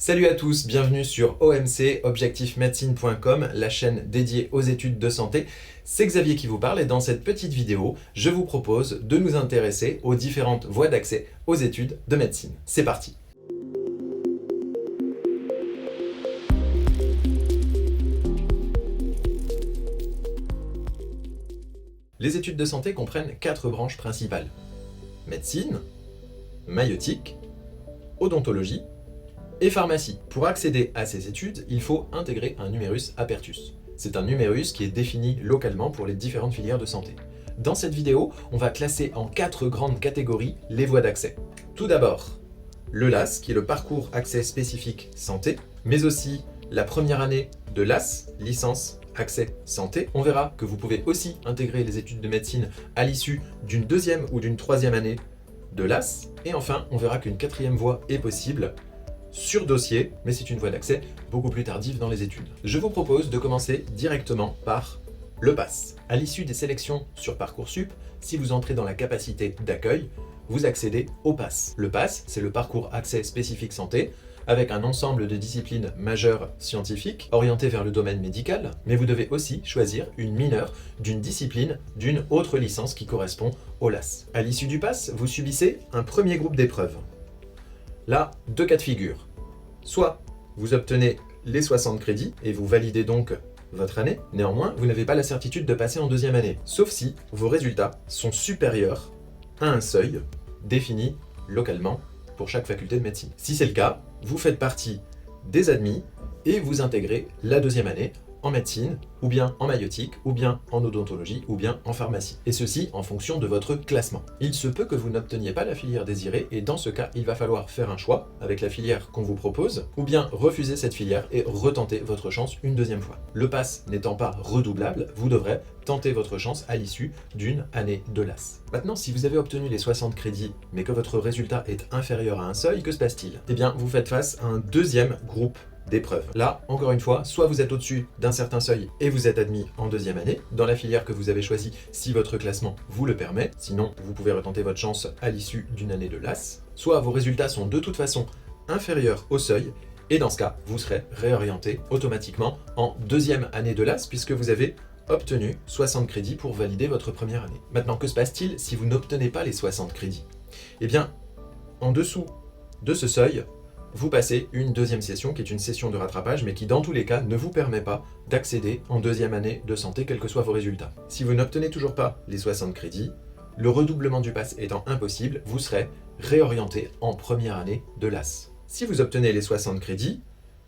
Salut à tous, bienvenue sur OMC, objectifmedecine.com, la chaîne dédiée aux études de santé. C'est Xavier qui vous parle et dans cette petite vidéo, je vous propose de nous intéresser aux différentes voies d'accès aux études de médecine. C'est parti! Les études de santé comprennent 4 branches principales. Médecine, maïeutique, odontologie et pharmacie. Pour accéder à ces études, il faut intégrer un numerus apertus. C'est un numerus qui est défini localement pour les différentes filières de santé. Dans cette vidéo, on va classer en 4 grandes catégories les voies d'accès. Tout d'abord, le LAS, qui est le parcours accès spécifique santé, mais aussi la première année de LAS, licence accès santé. On verra que vous pouvez aussi intégrer les études de médecine à l'issue d'une deuxième ou d'une troisième année de LAS. Et enfin, on verra qu'une 4e voie est possible sur dossier, mais c'est une voie d'accès beaucoup plus tardive dans les études. Je vous propose de commencer directement par le PASS. À l'issue des sélections sur Parcoursup, si vous entrez dans la capacité d'accueil, vous accédez au PASS. Le PASS, c'est le parcours accès spécifique santé, avec un ensemble de disciplines majeures scientifiques orientées vers le domaine médical, mais vous devez aussi choisir une mineure d'une discipline d'une autre licence qui correspond au LAS. À l'issue du PASS, vous subissez un premier groupe d'épreuves. Là, 2 cas de figure. Soit vous obtenez les 60 crédits et vous validez donc votre année. Néanmoins, vous n'avez pas la certitude de passer en deuxième année, sauf si vos résultats sont supérieurs à un seuil défini localement pour chaque faculté de médecine. Si c'est le cas, vous faites partie des admis et vous intégrez la deuxième année en médecine, ou bien en maïeutique, ou bien en odontologie, ou bien en pharmacie. Et ceci en fonction de votre classement. Il se peut que vous n'obteniez pas la filière désirée, et dans ce cas, il va falloir faire un choix avec la filière qu'on vous propose, ou bien refuser cette filière et retenter votre chance une deuxième fois. Le PASS n'étant pas redoublable, vous devrez tenter votre chance à l'issue d'une année de LAS. Maintenant, si vous avez obtenu les 60 crédits, mais que votre résultat est inférieur à un seuil, que se passe-t-il? Eh bien, vous faites face à un deuxième groupe d'épreuves. Là, encore une fois, soit vous êtes au-dessus d'un certain seuil et vous êtes admis en deuxième année, dans la filière que vous avez choisie si votre classement vous le permet, sinon vous pouvez retenter votre chance à l'issue d'une année de LAS, soit vos résultats sont de toute façon inférieurs au seuil, et dans ce cas, vous serez réorienté automatiquement en deuxième année de LAS puisque vous avez obtenu 60 crédits pour valider votre première année. Maintenant, que se passe-t-il si vous n'obtenez pas les 60 crédits? Eh bien, en dessous de ce seuil, vous passez une deuxième session qui est une session de rattrapage mais qui dans tous les cas ne vous permet pas d'accéder en deuxième année de santé quels que soient vos résultats. Si vous n'obtenez toujours pas les 60 crédits, le redoublement du PASS étant impossible, vous serez réorienté en première année de LAS. Si vous obtenez les 60 crédits,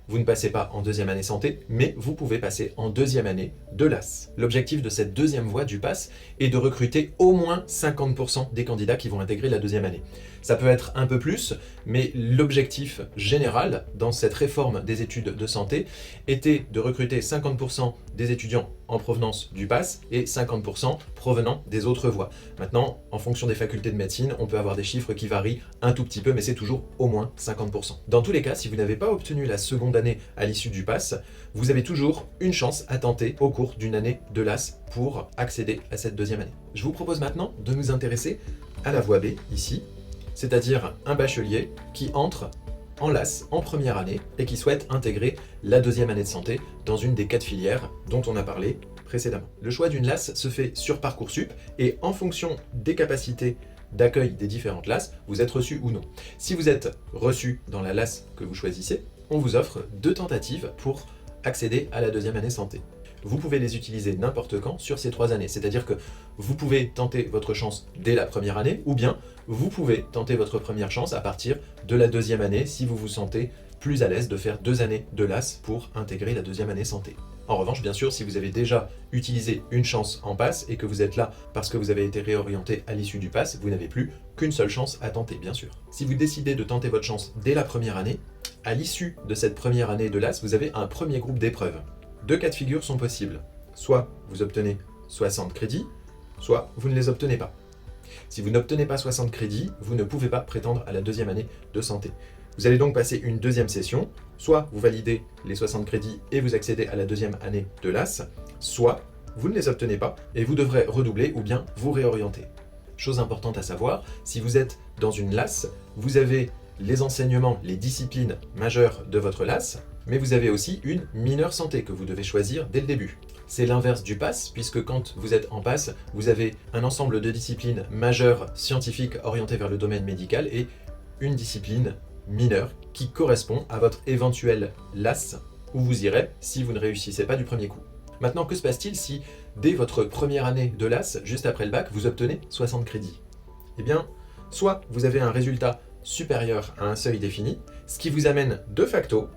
vous ne passez pas en deuxième année santé, mais vous pouvez passer en deuxième année de LAS. L'objectif de cette deuxième voie du PASS est de recruter au moins 50% des candidats qui vont intégrer la deuxième année. Ça peut être un peu plus, mais l'objectif général dans cette réforme des études de santé était de recruter 50% des étudiants en provenance du PASS et 50% provenant des autres voies. Maintenant, en fonction des facultés de médecine, on peut avoir des chiffres qui varient un tout petit peu, mais c'est toujours au moins 50%. Dans tous les cas, si vous n'avez pas obtenu la seconde année à l'issue du PASS, vous avez toujours une chance à tenter au cours d'une année de LAS pour accéder à cette deuxième année. Je vous propose maintenant de nous intéresser à la voie B, ici, c'est-à-dire un bachelier qui entre en LAS en première année et qui souhaite intégrer la deuxième année de santé dans une des 4 filières dont on a parlé précédemment. Le choix d'une LAS se fait sur Parcoursup et en fonction des capacités d'accueil des différentes LAS, vous êtes reçu ou non. Si vous êtes reçu dans la LAS que vous choisissez, on vous offre 2 tentatives pour accéder à la deuxième année santé. Vous pouvez les utiliser n'importe quand sur ces 3 années, c'est-à-dire que vous pouvez tenter votre chance dès la première année, ou bien vous pouvez tenter votre première chance à partir de la deuxième année si vous vous sentez plus à l'aise de faire 2 années de LAS pour intégrer la deuxième année santé. En revanche, bien sûr, si vous avez déjà utilisé une chance en PASS et que vous êtes là parce que vous avez été réorienté à l'issue du PASS, vous n'avez plus qu'une seule chance à tenter, bien sûr. Si vous décidez de tenter votre chance dès la première année, à l'issue de cette première année de LAS, vous avez un premier groupe d'épreuves. 2 cas de figure sont possibles. Soit vous obtenez 60 crédits, soit vous ne les obtenez pas. Si vous n'obtenez pas 60 crédits, vous ne pouvez pas prétendre à la deuxième année de santé. Vous allez donc passer une deuxième session, soit vous validez les 60 crédits et vous accédez à la deuxième année de LAS, soit vous ne les obtenez pas et vous devrez redoubler ou bien vous réorienter. Chose importante à savoir, si vous êtes dans une LAS, vous avez les enseignements, les disciplines majeures de votre LAS, mais vous avez aussi une mineure santé que vous devez choisir dès le début. C'est l'inverse du PASS, puisque quand vous êtes en PASS, vous avez un ensemble de disciplines majeures scientifiques orientées vers le domaine médical et une discipline mineure qui correspond à votre éventuel LAS, où vous irez si vous ne réussissez pas du premier coup. Maintenant, que se passe-t-il si, dès votre première année de LAS, juste après le bac, vous obtenez 60 crédits? Eh bien, soit vous avez un résultat supérieur à un seuil défini, ce qui vous amène de facto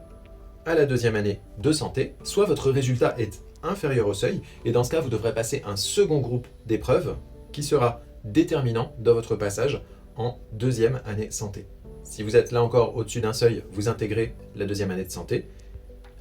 à la deuxième année de santé, soit votre résultat est inférieur au seuil, et dans ce cas, vous devrez passer un second groupe d'épreuves qui sera déterminant dans votre passage en deuxième année santé. Si vous êtes là encore au-dessus d'un seuil, vous intégrez la deuxième année de santé.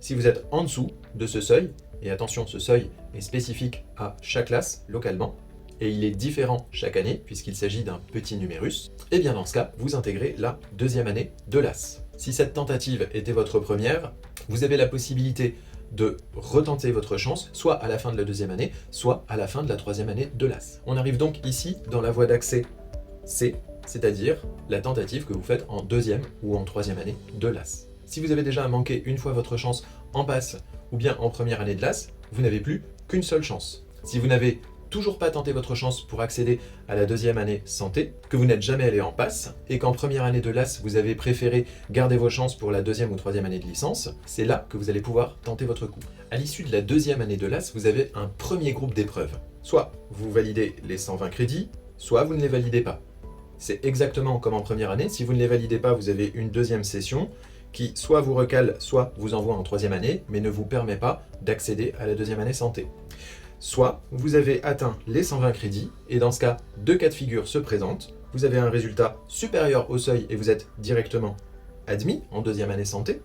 Si vous êtes en dessous de ce seuil, et attention, ce seuil est spécifique à chaque classe localement, et il est différent chaque année puisqu'il s'agit d'un petit numérus, et bien dans ce cas, vous intégrez la deuxième année de LAS. Si cette tentative était votre première, vous avez la possibilité de retenter votre chance, soit à la fin de la deuxième année, soit à la fin de la troisième année de LAS. On arrive donc ici dans la voie d'accès C, c'est-à-dire la tentative que vous faites en deuxième ou en troisième année de LAS. Si vous avez déjà manqué une fois votre chance en PASS ou bien en première année de LAS, vous n'avez plus qu'une seule chance. Si vous n'avez toujours pas tenté votre chance pour accéder à la deuxième année santé, que vous n'êtes jamais allé en PASS, et qu'en première année de LAS, vous avez préféré garder vos chances pour la deuxième ou troisième année de licence, c'est là que vous allez pouvoir tenter votre coup. À l'issue de la deuxième année de LAS, vous avez un premier groupe d'épreuves. Soit vous validez les 120 crédits, soit vous ne les validez pas. C'est exactement comme en première année, si vous ne les validez pas, vous avez une deuxième session qui soit vous recale, soit vous envoie en troisième année, mais ne vous permet pas d'accéder à la deuxième année santé. Soit vous avez atteint les 120 crédits, et dans ce cas, deux cas de figure se présentent. Vous avez un résultat supérieur au seuil et vous êtes directement admis en deuxième année santé.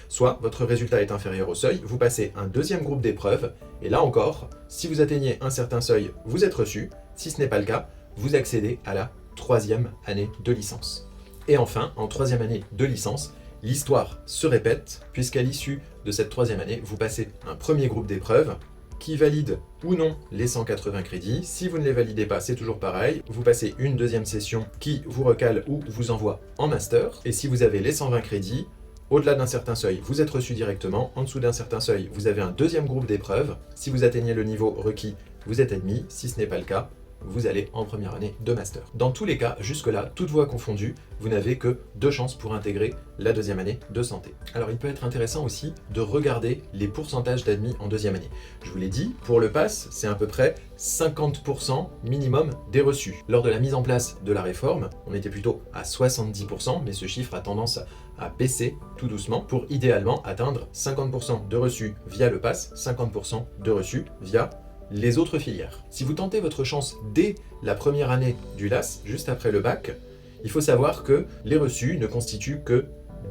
Soit votre résultat est inférieur au seuil, vous passez un deuxième groupe d'épreuves, et là encore, si vous atteignez un certain seuil, vous êtes reçu. Si ce n'est pas le cas, vous accédez à la troisième année de licence. Et enfin, en troisième année de licence, l'histoire se répète, puisqu'à l'issue de cette troisième année, vous passez un premier groupe d'épreuves qui valide ou non les 180 crédits. Si vous ne les validez pas, c'est toujours pareil. Vous passez une deuxième session qui vous recale ou vous envoie en master. Et si vous avez les 120 crédits, au-delà d'un certain seuil, vous êtes reçu directement. En dessous d'un certain seuil, vous avez un deuxième groupe d'épreuves. Si vous atteignez le niveau requis, vous êtes admis. Si ce n'est pas le cas, vous allez en première année de master. Dans tous les cas, jusque-là, toutes voies confondues, vous n'avez que 2 chances pour intégrer la deuxième année de santé. Alors il peut être intéressant aussi de regarder les pourcentages d'admis en deuxième année. Je vous l'ai dit, pour le PASS, c'est à peu près 50% minimum des reçus. Lors de la mise en place de la réforme, on était plutôt à 70%, mais ce chiffre a tendance à baisser tout doucement pour idéalement atteindre 50% de reçus via le PASS, 50% de reçus via les autres filières. Si vous tentez votre chance dès la première année du LAS, juste après le bac, il faut savoir que les reçus ne constituent que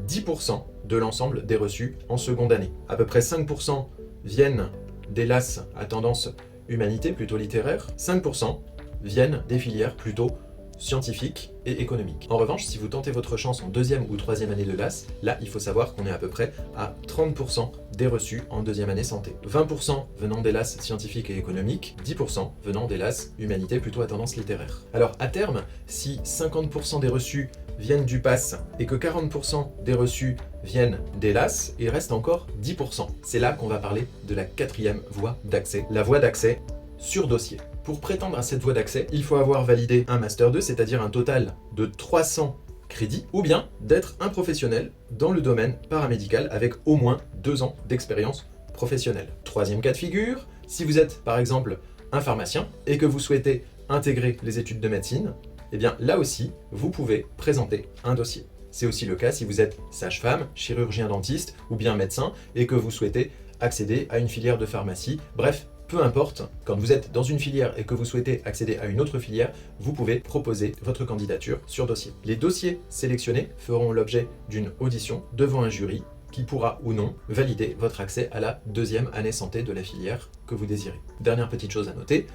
10% de l'ensemble des reçus en seconde année. À peu près 5% viennent des LAS à tendance humanité, plutôt littéraire, 5% viennent des filières plutôt scientifiques et économiques. En revanche, si vous tentez votre chance en deuxième ou troisième année de LAS, là, il faut savoir qu'on est à peu près à 30% des reçus en deuxième année santé. 20% venant des LAS scientifiques et économiques, 10% venant des LAS humanité plutôt à tendance littéraire. Alors, à terme, si 50% des reçus viennent du PASS et que 40% des reçus viennent des LAS, il reste encore 10%. C'est là qu'on va parler de la quatrième voie d'accès, la voie d'accès sur dossier. Pour prétendre à cette voie d'accès, il faut avoir validé un Master 2, c'est-à-dire un total de 300 crédits, ou bien d'être un professionnel dans le domaine paramédical avec au moins 2 ans d'expérience professionnelle. Troisième cas de figure, si vous êtes par exemple un pharmacien et que vous souhaitez intégrer les études de médecine, eh bien là aussi, vous pouvez présenter un dossier. C'est aussi le cas si vous êtes sage-femme, chirurgien-dentiste ou bien médecin et que vous souhaitez accéder à une filière de pharmacie. Bref, peu importe, quand vous êtes dans une filière et que vous souhaitez accéder à une autre filière, vous pouvez proposer votre candidature sur dossier. Les dossiers sélectionnés feront l'objet d'une audition devant un jury qui pourra ou non valider votre accès à la deuxième année santé de la filière que vous désirez. Dernière petite chose à noter,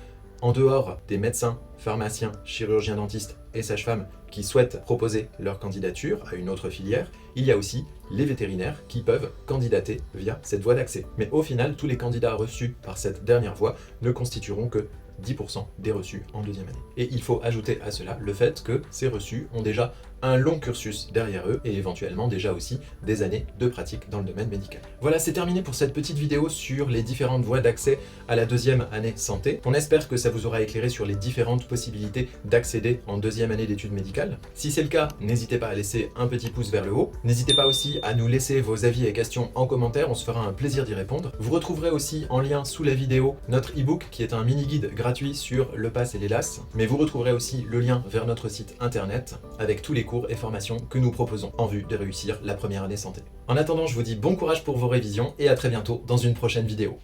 en dehors des médecins, pharmaciens, chirurgiens dentistes et sages-femmes qui souhaitent proposer leur candidature à une autre filière, il y a aussi les vétérinaires qui peuvent candidater via cette voie d'accès. Mais au final, tous les candidats reçus par cette dernière voie ne constitueront que 10% des reçus en deuxième année. Et il faut ajouter à cela le fait que ces reçus ont déjà un long cursus derrière eux et éventuellement déjà aussi des années de pratique dans le domaine médical. Voilà, c'est terminé pour cette petite vidéo sur les différentes voies d'accès à la deuxième année santé. On espère que ça vous aura éclairé sur les différentes possibilités d'accéder en deuxième année d'études médicales. Si c'est le cas, n'hésitez pas à laisser un petit pouce vers le haut. N'hésitez pas aussi à nous laisser vos avis et questions en commentaire, on se fera un plaisir d'y répondre. Vous retrouverez aussi en lien sous la vidéo notre e-book qui est un mini-guide gratuit sur le PASS et les LAS, mais vous retrouverez aussi le lien vers notre site internet avec tous les cours et formations que nous proposons en vue de réussir la première année santé. En attendant, je vous dis bon courage pour vos révisions et à très bientôt dans une prochaine vidéo.